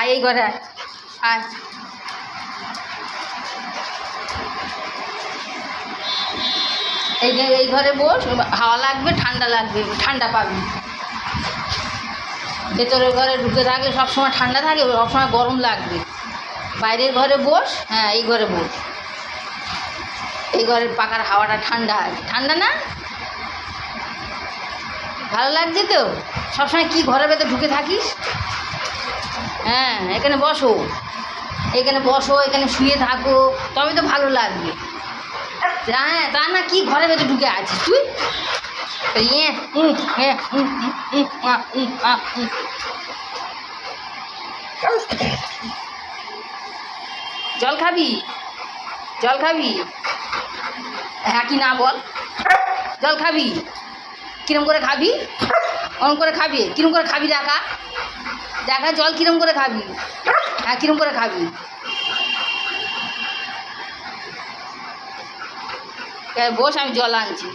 আয় এই ঘরে আয়। এই ঘরে বস, হাওয়া লাগবে, ঠান্ডা লাগবে, ঠান্ডা পাবি। ভেতরের ঘরে ঢুকে থাকলে সবসময় ঠান্ডা থাকে, সবসময় গরম লাগবে। বাইরের ঘরে বস, হ্যাঁ এই ঘরে বস। এই ঘরের পাখার হাওয়াটা ঠান্ডা আছে, ঠান্ডা না? ভালো লাগছে তো? সবসময় কি ঘরের ভেতর ঢুকে থাকিস? হ্যাঁ এখানে বসো, এখানে বসো, এখানে শুয়ে থাকো, তবে তো ভালো লাগবে। হ্যাঁ তা না, কি ঘরের ভেতর ঢুকে আছিস তুই? জল খাবি? জল খাবি? হ্যাঁ কি না বল? জল খাবি? কিরম করে খাবি? অন করে খাবি? কিরম করে খাবি দেখা? দেখা জল কিরম করে খাবি? হ্যাঁ কিরম করে খাবি? বস, আমি জল আনছি।